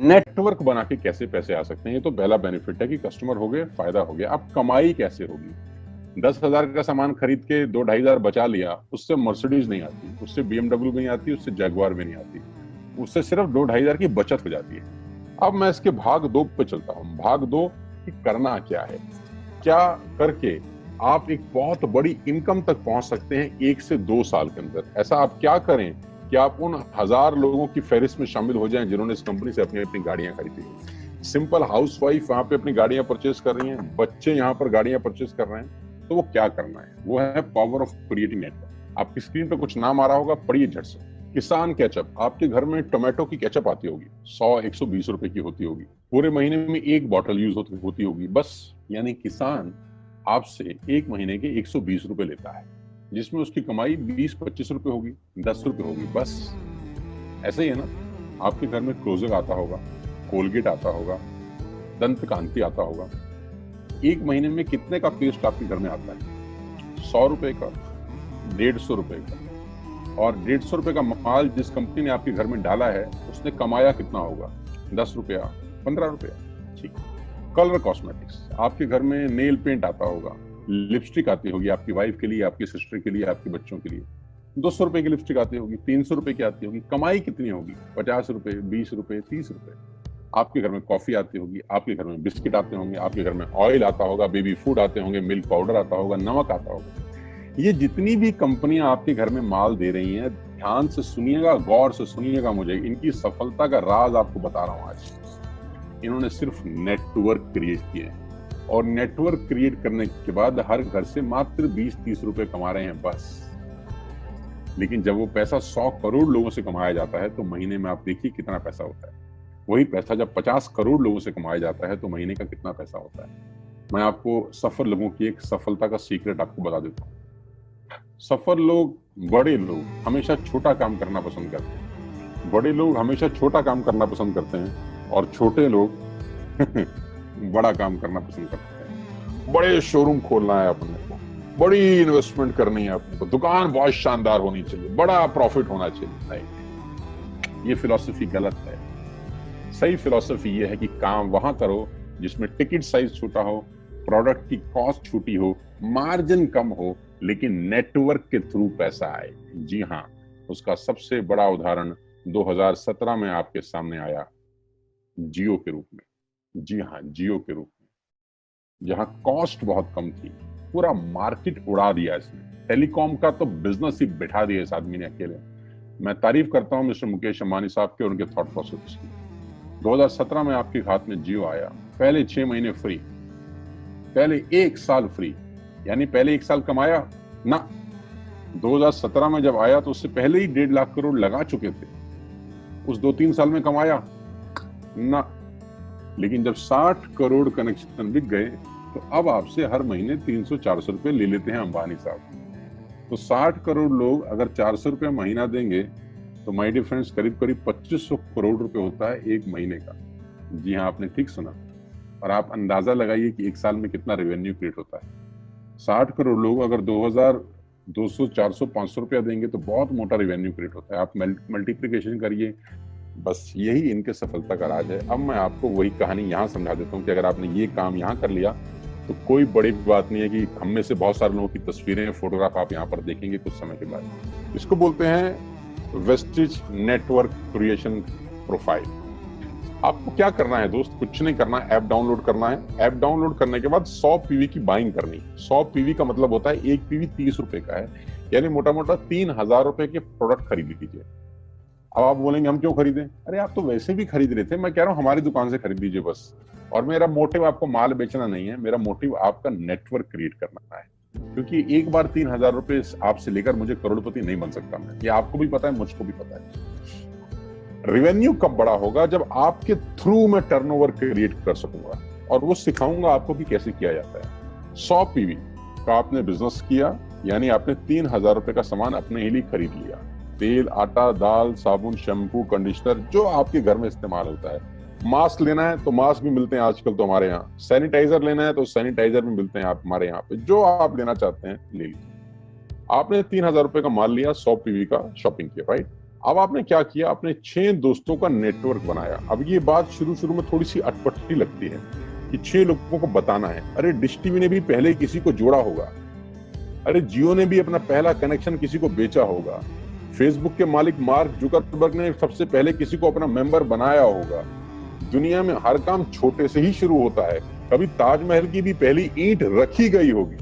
Network बना के कैसे पैसे आ सकते हैं, ये तो पहला बेनिफिट है कि कस्टमर हो गए, फायदा हो गया। अब कमाई कैसे होगी? 10,000 का सामान खरीद के 2-2,500 बचा लिया, उससे मर्सिडीज नहीं आती, उससे BMW भी नहीं आती, उससे जैगवार भी नहीं आती, उससे सिर्फ 2-2,500 की बचत हो जाती है। अब मैं इसके भाग 2 पे चलता हूँ। भाग 2 कि करना क्या है, क्या करके आप एक बहुत बड़ी इनकम तक पहुंच सकते हैं 1 से 2 साल के अंदर। ऐसा आप क्या करें कि आप उन 1000 लोगों की फहरिस्त में शामिल हो जाएं जिन्होंने इस कंपनी से अपनी अपनी गाड़ियां खरीदी। सिंपल हाउसवाइफ वहां पे अपनी गाड़ियां परचेज कर रही हैं, बच्चे यहाँ पर गाड़ियां परचेज कर रहे हैं, तो वो क्या करना है? वो है पावर ऑफ क्रिएटिंग नेटवर्क। आपकी स्क्रीन पर कुछ नाम आ रहा होगा, पढ़िए झट से। किसान केचप, आपके घर में टोमेटो की केचप आती होगी, 100-120 रुपए की होती होगी, पूरे महीने में 1 बॉटल यूज होती होगी बस। यानी किसान आपसे 1 महीने के 120 रुपए लेता है, जिसमें उसकी कमाई 20-25 रुपए होगी, 10 रुपए होगी बस। ऐसे ही है ना? आपके घर में क्लोजर आता होगा, कोलगेट आता होगा, दंत कांति आता होगा। 1 महीने में कितने का पेस्ट आपके घर में आता है? 100 रुपए का, 150 रुपए का। और 150 रुपए का माल जिस कंपनी ने आपके घर में डाला है, उसने कमाया कितना होगा? 10 रुपया, 15 रुपया। ठीक। कलर कॉस्मेटिक्स, आपके घर में नेल पेंट आता होगा, लिपस्टिक आती होगी आपकी वाइफ के लिए, आपकी सिस्टर के लिए, आपके बच्चों के लिए। 200 रुपए की लिपस्टिक आती होगी, 300 रुपए की आती होगी। कमाई कितनी होगी? 50 रुपए, 20 रुपए, 30 रुपए। आपके घर में कॉफी आती होगी, आपके घर में बिस्किट आते होंगे, आपके घर में ऑयल आता होगा, बेबी फूड आते होंगे, मिल्क पाउडर आता होगा, नमक आता होगा। ये जितनी भी कंपनियां आपके घर में माल दे रही हैं, ध्यान से सुनिएगा, गौर से सुनिएगा मुझे। इनकी सफलता का राज आपको बता रहा हूं आज। इन्होंने सिर्फ नेटवर्क क्रिएट किए, और नेटवर्क क्रिएट करने के बाद हर घर से मात्र 20-30 रुपए कमा रहे हैं बस। लेकिन जब वो पैसा 100 करोड़ लोगों से कमाया जाता है, तो महीने में आप देखिए कितना पैसा होता है। वही पैसा जब 50 करोड़ लोगों से कमाया जाता है, तो महीने का कितना पैसा होता है। मैं आपको सफल लोगों की एक सफलता का सीक्रेट आपको बता देता हूँ। सफल लोग, बड़े लोग हमेशा छोटा काम करना पसंद करते हैं, बड़े लोग हमेशा छोटा काम करना पसंद करते हैं, और छोटे लोग बड़ा काम करना पसंद करते हैं। बड़े शोरूम खोलना है अपने को, बड़ी इन्वेस्टमेंट करनी है अपने को, दुकान बहुत शानदार होनी चाहिए, बड़ा प्रॉफिट होना चाहिए। नहीं, ये फिलॉसफी गलत है। सही फिलॉसफी ये है कि काम वहां करो जिसमें टिकट साइज छोटा हो, प्रोडक्ट की कॉस्ट छोटी हो, मार्जिन कम हो, लेकिन नेटवर्क के थ्रू पैसा आए। जी हाँ, उसका सबसे बड़ा उदाहरण 2017 में आपके सामने आया, जियो के रूप में। जी हाँ, जियो के रूप में, जहां कॉस्ट बहुत कम थी, पूरा मार्केट उड़ा दिया इसने। टेलीकॉम का तो बिजनेस ही बिठा दिया इस आदमी ने अकेले। मैं तारीफ करता हूं मिस्टर मुकेश अंबानी साहब के और उनके थॉट प्रोसेस की। 2017 में आपके हाथ में जियो आया, पहले 6 महीने फ्री, पहले 1 साल फ्री। यानी पहले 1 साल कमाया ना। 2017 में जब आया तो उससे पहले ही 1.5 लाख करोड़ लगा चुके थे। उस 2-3 साल में कमाया ना। लेकिन जब 60 करोड़ कनेक्शन बिक गए, तो अब आपसे हर महीने 300-400 रुपए ले लेते हैं अंबानी साहब। तो 60 करोड़ लोग अगर 400 रुपए महीना देंगे, तो माय डियर फ्रेंड्स, करीब करीब 2500 करोड़ रुपए होता है 1 महीने का। जी हाँ, आपने ठीक सुना। और आप अंदाजा लगाइए कि 1 साल में कितना रेवेन्यू क्रिएट होता है। 60 करोड़ लोग अगर 2000, 200, 400, 500 रुपया देंगे, तो बहुत मोटा रेवेन्यू क्रिएट होता है। आप मल्टीप्लिकेशन करिए। बस यही इनके सफलता का राज है। अब मैं आपको वही कहानी यहाँ समझा देता हूँ कि अगर आपने ये काम यहाँ कर लिया, तो कोई बड़ी बात नहीं है कि हम में से बहुत सारे लोगों की तस्वीरें, फोटोग्राफ आप यहाँ पर देखेंगे कुछ समय के बाद। इसको बोलते हैं वेस्टिज नेटवर्क क्रिएशन प्रोफाइल। आपको क्या करना है दोस्त? कुछ नहीं करना है, ऐप डाउनलोड करना है। ऐप डाउनलोड करने के बाद 100 पीवी की बाइंग करनी। 100 पीवी का मतलब होता है 1 पीवी 30 रुपए का है, यानी मोटा मोटा 3000 रुपए के प्रोडक्ट खरीद लीजिए। अब आप बोलेंगे हम क्यों खरीदें? अरे आप तो वैसे भी खरीद रहे थे, मैं कह रहा हूँ हमारी दुकान से खरीद लीजिए बस। और मेरा मोटिव आपको माल बेचना नहीं है, मेरा मोटिव आपका नेटवर्क क्रिएट करना है। क्योंकि एक बार 3000 रुपए आपसे लेकर मुझे करोड़पति नहीं बन सकता मैं। ये आपको भी पता है, मुझको भी पता है। रेवेन्यू कब बड़ा होगा? जब आपके थ्रू मैं टर्नओवर क्रिएट कर सकूंगा, और वो सिखाऊंगा आपको कि कैसे किया जाता है। 100 पीवी का आपने बिजनेस किया, यानी आपने 3000 रुपए का सामान अपने ही लिए खरीद लिया। तेल, आटा, दाल, साबुन, शैम्पू, कंडीशनर, जो आपके घर में इस्तेमाल होता है। मास्क लेना है तो मास्क भी मिलते हैं आजकल तो हमारे यहाँ। सैनिटाइजर लेना है तो सैनिटाइजर भी मिलते हैं आप हमारे यहाँ पे। जो आप लेना चाहते हैं ले लीजिए। आपने 3000 रुपए का माल लिया, 100 पीवी का शॉपिंग किया, राइट? अब आपने क्या किया, आपने 6 दोस्तों का नेटवर्क बनाया। अब ये बात शुरू शुरू में थोड़ी सी अटपटी लगती है कि 6 लोगों को बताना है। अरे डिश टीवी ने भी पहले किसी को जोड़ा होगा, अरे जियो ने भी अपना पहला कनेक्शन किसी को बेचा होगा, फेसबुक के मालिक मार्क जुकरबर्ग ने सबसे पहले किसी को अपना मेंबर बनाया होगा। दुनिया में हर काम छोटे से ही शुरू होता है। कभी ताजमहल की भी पहली ईंट रखी गई होगी,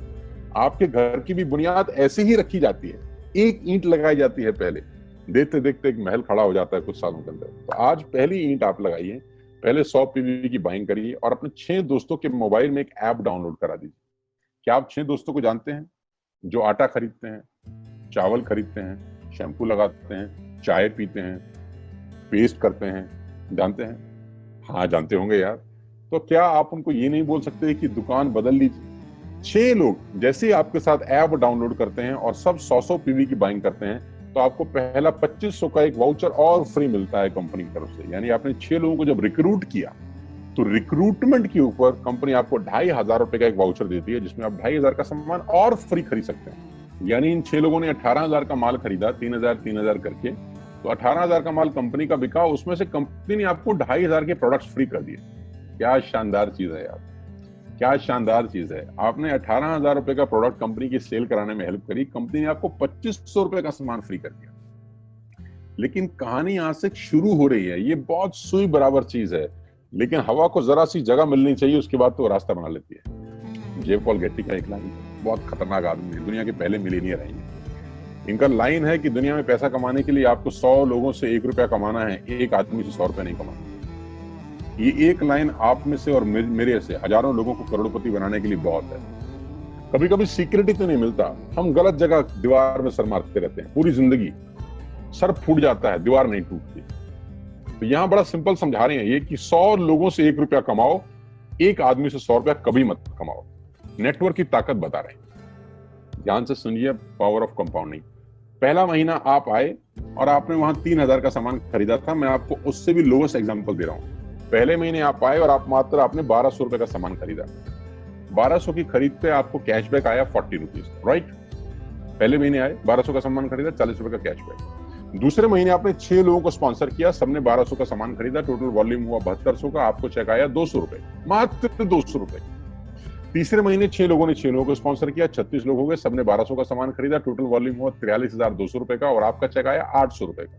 आपके घर की भी बुनियाद ऐसे ही रखी जाती है, एक ईंट लगाई जाती है पहले, देखते देखते एक महल खड़ा हो जाता है कुछ सालों के अंदर। तो आज पहली ईंट आप लगाइए, पहले 100 पीवी की बाइंग करिए और अपने 6 दोस्तों के मोबाइल में एक ऐप डाउनलोड करा दीजिए। क्या आप 6 दोस्तों को जानते हैं जो आटा खरीदते हैं, चावल खरीदते हैं, शैम्पू लगाते हैं, चाय पीते हैं, पेस्ट करते हैं? जानते हैं? हाँ जानते होंगे यार। तो क्या आप उनको ये नहीं बोल सकते कि दुकान बदल लीजिए? 6 लोग जैसे ही आपके साथ ऐप डाउनलोड करते हैं और सब 100 पीवी की बाइंग करते हैं, तो आपको पहला 2500 का एक वाउचर और फ्री मिलता है कंपनी की तरफ से। यानी आपने 6 लोगों को जब रिक्रूट किया, तो रिक्रूटमेंट के ऊपर कंपनी आपको 2500 रुपए का एक वाउचर देती है, जिसमें आप 2500 का सामान और फ्री खरीद सकते हैं। यानी इन 6 लोगों ने 18,000 का माल खरीदा, 3,000 करके, तो 18,000 का माल कंपनी का बिका, उसमें से कंपनी ने आपको 2500 के प्रोडक्ट्स फ्री कर दिए। क्या शानदार चीज है यार, क्या शानदार चीज है। आपने 18,000 रुपए का प्रोडक्ट कंपनी की सेल कराने में हेल्प करी, कंपनी ने आपको 2500 रुपए का सामान फ्री कर दिया। लेकिन कहानी यहां से शुरू हो रही है। ये बहुत सुई बराबर चीज है, लेकिन हवा को जरा सी जगह मिलनी चाहिए, उसके बाद तो रास्ता बना लेती है। जे पॉल गेटी का एक लाइन, बहुत खतरनाक आदमी है, दुनिया के पहले मिलियनियर हैं। इनका लाइन है कि दुनिया में पैसा कमाने के लिए आपको 100 लोगों से 1 रुपया कमाना है, एक आदमी से 100 रुपया नहीं कमाना। ये एक लाइन आप में से और मेरे से हजारों लोगों को करोड़पति बनाने के लिए बहुत है। कभी कभी सिक्योरिटी तो नहीं मिलता, हम गलत जगह दीवार में सर मारते रहते हैं, पूरी जिंदगी सर फूट जाता है, दीवार नहीं टूटती। तो यहां बड़ा सिंपल समझा रहे हैं ये कि 100 लोगों से 1 रुपया कमाओ, एक आदमी से 100 रुपया कभी मत कमाओ। नेटवर्क की ताकत बता रहे हैं। ध्यान से सुनिए, पावर ऑफ कंपाउंडिंग। पहला महीना आप आए और आपने वहां 3,000 का सामान खरीदा था। मैं आपको उससे भी लोएस्ट एग्जांपल दे रहा हूं। पहले महीने आप आए और आपने 1200 रुपए का सामान खरीदा। 1200 की खरीद पे आपको कैशबैक आया 40 रुपीज, राइट? पहले महीने आए, 1200 का सामान खरीदा, 40 रुपए का कैशबैक। दूसरे महीने आपने 6 लोगों को स्पॉन्सर किया, सबने 1200 का सामान खरीदा, टोटल वॉल्यूम हुआ 7200 का, आपको चेक आया 200 रुपए, मात्र 200 रुपए। तीसरे महीने 6 लोगों ने 6 लोगों को स्पॉन्सर किया, 36 लोग हो गए, सबने 1200 का सामान खरीदा, टोटल वॉल्यूम हुआ 43,200 रुपए का, और आपका चेक आया 800 रुपए का।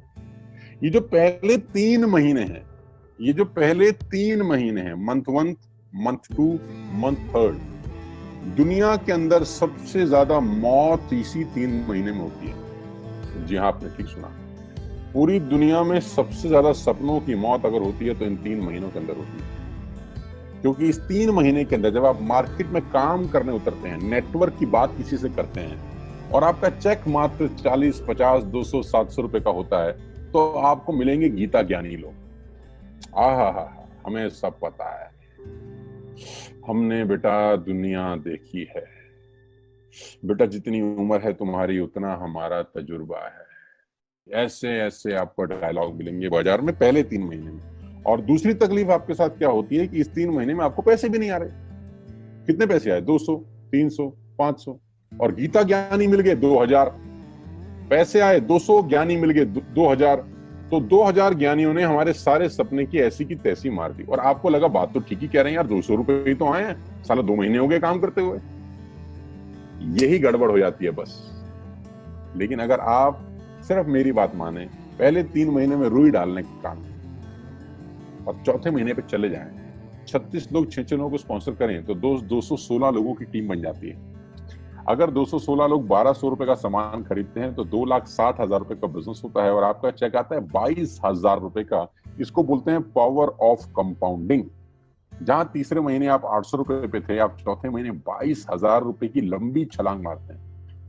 ये जो पहले 3 महीने हैं, मंथ 1, मंथ 2, मंथ 3, दुनिया के अंदर सबसे ज्यादा मौत इसी 3 महीने में होती है। जी हाँ, आपने ठीक सुना, पूरी दुनिया में सबसे ज्यादा सपनों की मौत अगर होती है तो इन 3 महीनों के अंदर होती है। क्योंकि इस 3 महीने के अंदर जब आप मार्केट में काम करने उतरते हैं, नेटवर्क की बात किसी से करते हैं और आपका चेक मात्र 40, 50, 200, 700 रुपए का होता है, तो आपको मिलेंगे गीता ज्ञानी लोग। हमें सब पता है, हमने बेटा दुनिया देखी है, बेटा जितनी उम्र है तुम्हारी उतना हमारा तजुर्बा है। ऐसे ऐसे आपको डायलॉग मिलेंगे बाजार में पहले 3 महीने में। और दूसरी तकलीफ आपके साथ क्या होती है कि इस 3 महीने में आपको पैसे भी नहीं आ रहे। कितने पैसे आए? 200, 300, 500, और गीता ज्ञानी मिल गए 2000। पैसे आए 200, ज्ञानी मिल गए 2000, तो 2000 ज्ञानियों ने हमारे सारे सपने की ऐसी की तैसी मार दी। और आपको लगा बात तो ठीक ही कह रहे हैं यार, 200 रुपए ही तो आए हैं, साला 2 महीने हो गए काम करते हुए। यही गड़बड़ हो जाती है बस। लेकिन अगर आप सिर्फ मेरी बात माने, पहले 3 महीने में रुई डालने का काम और चौथे महीने पे चले जाएं, 36 लोग 6 लोगों को स्पॉन्सर करें तो 216 लोगों की टीम बन जाती है। अगर 216 लोग 1200 रुपए का सामान खरीदते हैं तो 2,60,000 रुपए का बिजनेस होता है और आपका चेक आता है 22,000 रुपए का। इसको बोलते हैं पावर ऑफ कंपाउंडिंग। जहां तीसरे महीने आप 800 रुपए पे थे, आप चौथे महीने 22,000 रुपए की लंबी छलांग मारते हैं।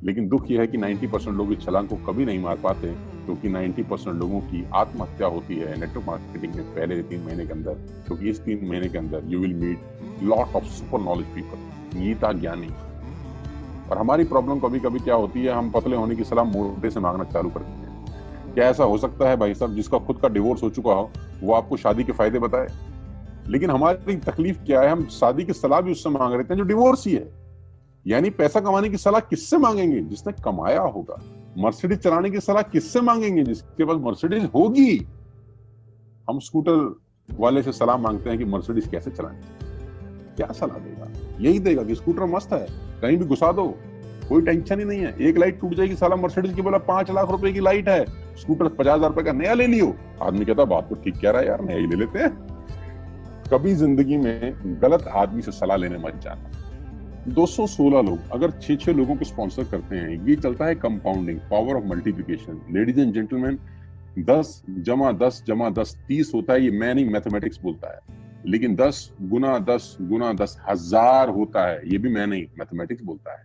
लेकिन दुख यह है कि 90% लोग इस छलांग को कभी नहीं मार पाते, क्योंकि 90% लोगों की आत्महत्या होती है नेटवर्क मार्केटिंग में पहले 3 महीने के अंदर। क्योंकि इस 3 महीने के अंदर you will meet lot of super knowledge people, Geeta ज्ञानी। और हमारी प्रॉब्लम कभी कभी क्या होती है, हम पतले होने की सलाह मोटे से मांगना चालू कर देते हैं। क्या ऐसा हो सकता है भाई साहब, जिसका खुद का डिवोर्स हो चुका हो वो आपको शादी के फायदे बताए? लेकिन हमारी तकलीफ क्या है, हम शादी की सलाह भी उससे मांग रहे थे जो डिवोर्स ही है। यानी पैसा कमाने की सलाह किससे मांगेंगे? जिसने कमाया होगा। मर्सिडीज चलाने की सलाह किससे मांगेंगे? जिसके पास मर्सिडीज होगी। हम स्कूटर वाले से सलाह मांगते हैं कि मर्सिडीज कैसे चलानी, क्या सलाह देगा? यही देगा कि स्कूटर मस्त है, कहीं भी घुसा दो, कोई टेंशन ही नहीं है। एक लाइट टूट जाएगी, साला मर्सिडीज की बोला 5 लाख रुपए की लाइट है, स्कूटर 50,000 रुपए का नया ले लियो। आदमी कहता बात तो ठीक कह रहा है यार, नया ही ले लेते हैं। कभी जिंदगी में गलत आदमी से सलाह लेने मत जाना। 216 लोग अगर 6-6 लोगों को स्पॉन्सर करते हैं, ये चलता है compounding, power of multiplication. Ladies and gentleman, 10 जमा 10 जमा 10 30 होता है, ये मैं नहीं, मैथमेटिक्स बोलता है। लेकिन 10 गुना 10 गुना 10 1000 होता है, ये भी मैं नहीं, मैथमेटिक्स बोलता है।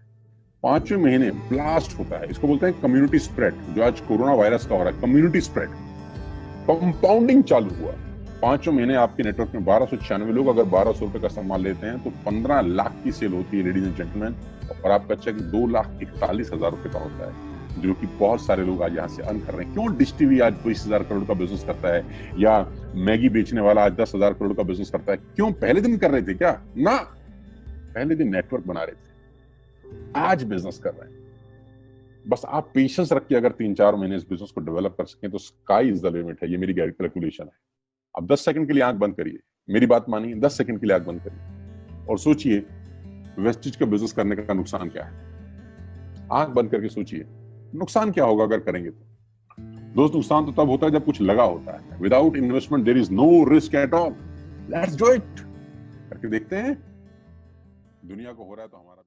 5वें महीने ब्लास्ट होता है, इसको बोलते हैं कम्युनिटी स्प्रेड, जो आज कोरोना वायरस का हो रहा है, कम्युनिटी स्प्रेड। कंपाउंडिंग चालू हुआ, 5वें महीने आपके नेटवर्क में 1296 लोग अगर 1200 रुपए का सामान लेते हैं तो 15 लाख की सेल होती है लेडीज एंड जेंटलमैन, और आपका चेक 2,41,000 रुपए का होता है, जो कि बहुत सारे लोग आज यहाँ से अर्न कर रहे हैं। क्यों डिश टीवी आज 20,000 करोड़ का बिजनेस करता है, या मैगी बेचने वाला आज 10,000 करोड़ का बिजनेस करता है? क्यों? पहले दिन कर रहे थे क्या? ना, पहले दिन नेटवर्क बना रहे थे, आज बिजनेस कर रहे हैं। बस आप पेशेंस रख के अगर 3-4 महीने इस बिजनेस को डेवलप कर सकें तो स्काई इज द लिमिट है। ये मेरी कैलकुलेशन है। अब 10 सेकंड के लिए आंख बंद करिए, मेरी बात मानिए, 10 सेकंड के लिए आंख बंद करिए और सोचिए वेस्टेज का बिजनेस करने का नुकसान क्या है। आंख बंद करके सोचिए नुकसान क्या होगा अगर करेंगे तो। दोस्त, नुकसान तो तब होता है जब कुछ लगा होता है। Without investment there is no risk at all. Let's do it. करके देखते हैं, दुनिया को हो रहा है तो हमारा